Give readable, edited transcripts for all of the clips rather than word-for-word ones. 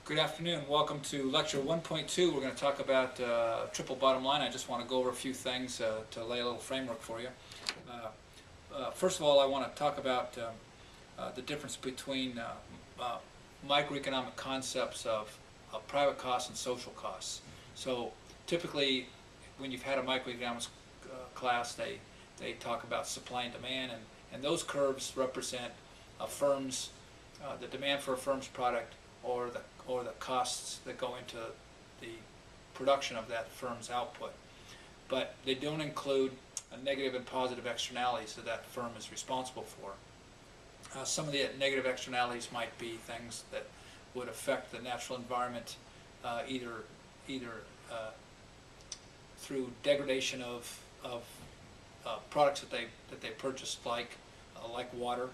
Good afternoon. Welcome to lecture 1.2. We're going to talk about triple bottom line. I just want to go over a few things to lay a little framework for you. First of all, I want to talk about the difference between microeconomic concepts of private costs and social costs. So typically, when you've had a microeconomics class, they talk about supply and demand, and those curves represent a firm's the demand for a firm's product or the costs that go into the production of that firm's output. But they don't include negative and positive externalities that that firm is responsible for. Some of the negative externalities might be things that would affect the natural environment, either through degradation of products that they purchase, like water,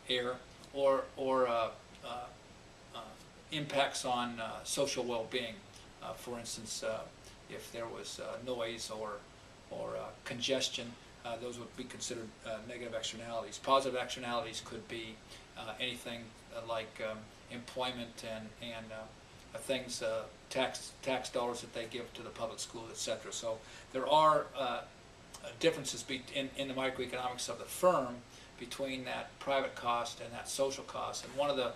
air, or impacts on social well-being. For instance, if there was noise or congestion, those would be considered negative externalities. Positive externalities could be anything like employment and things, tax dollars that they give to the public schools, etc. So there are differences in the microeconomics of the firm between that private cost and that social cost. And one of the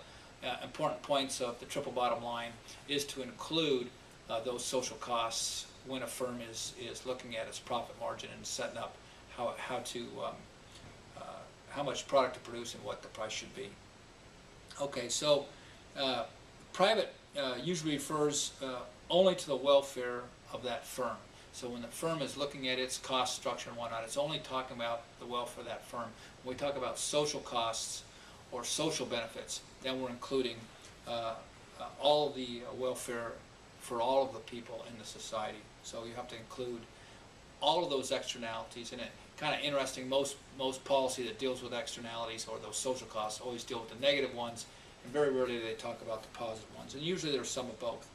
important points of the triple bottom line is to include those social costs when a firm is looking at its profit margin and setting up how much product to produce and what the price should be. Okay, so private usually refers only to the welfare of that firm. So when the firm is looking at its cost structure and whatnot, it's only talking about the welfare of that firm. When we talk about social costs or social benefits, then we're including all of the welfare for all of the people in the society. So you have to include all of those externalities. And it's kind of interesting, most policy that deals with externalities or those social costs always deal with the negative ones, and very rarely they talk about the positive ones. And usually there's some of both.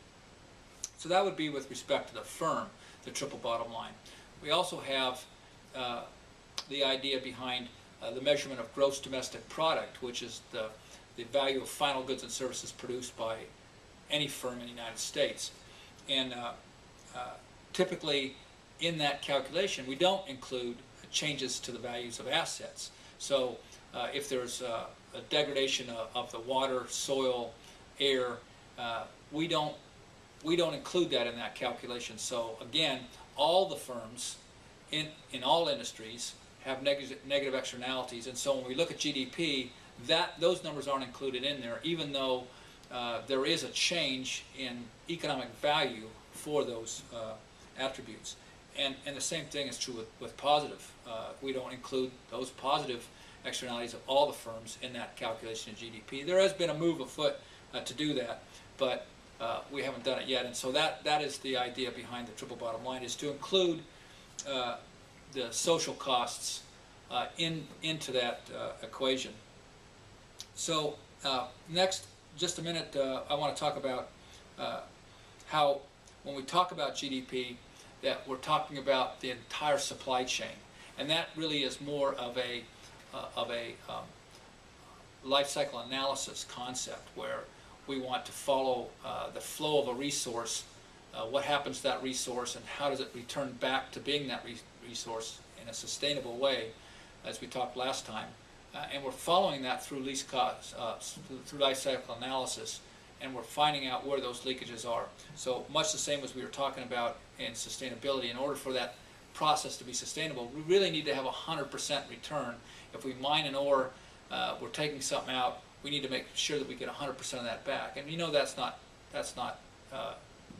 So that would be with respect to the firm, the triple bottom line. We also have the idea behind the measurement of gross domestic product, which is the value of final goods and services produced by any firm in the United States. And typically in that calculation we don't include changes to the values of assets. So if there's a degradation of the water, soil, air, we don't include that in that calculation. So again, all the firms in all industries have negative externalities, and so when we look at GDP, those numbers aren't included in there, even though there is a change in economic value for those attributes. And the same thing is true with positive. We don't include those positive externalities of all the firms in that calculation of GDP. There has been a move afoot to do that, but we haven't done it yet. And so that is the idea behind the triple bottom line, is to include the social costs into that equation. So next, just a minute, I want to talk about how when we talk about GDP, that we're talking about the entire supply chain, and that really is more of a life cycle analysis concept, where we want to follow the flow of a resource, what happens to that resource, and how does it return back to being that resource in a sustainable way, as we talked last time. And we're following that through through life cycle analysis, and we're finding out where those leakages are. So much the same as we were talking about in sustainability. In order for that process to be sustainable, we really need to have 100% return. If we mine an ore, we're taking something out, we need to make sure that we get 100% of that back. And you know that's not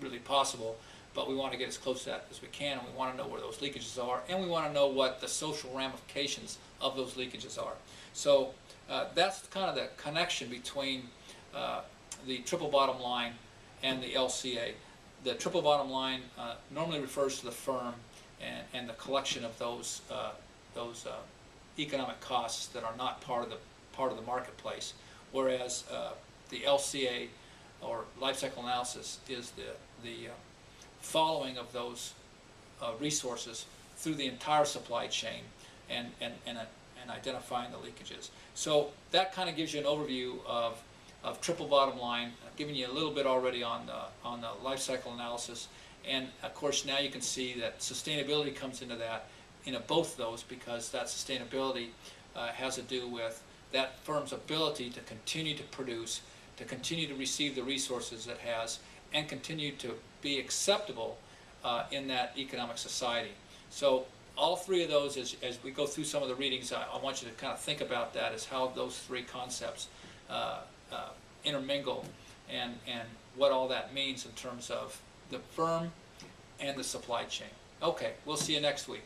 really possible, but we want to get as close to that as we can, and we want to know where those leakages are, and we want to know what the social ramifications of those leakages are. So that's kind of the connection between the triple bottom line and the LCA. The triple bottom line normally refers to the firm and the collection of those economic costs that are not part of the marketplace, whereas the LCA, or life cycle analysis, is the following of those resources through the entire supply chain and identifying the leakages. So that kind of gives you an overview of of triple bottom line. I've given you a little bit already on the life cycle analysis, and of course now you can see that sustainability comes into that, into both of those, because that sustainability has to do with that firm's ability to continue to produce, to continue to receive the resources it has, and continue to be acceptable in that economic society. So all three of those, as we go through some of the readings, I want you to kind of think about that as how those three concepts intermingle, and what all that means in terms of the firm and the supply chain. Okay, we'll see you next week.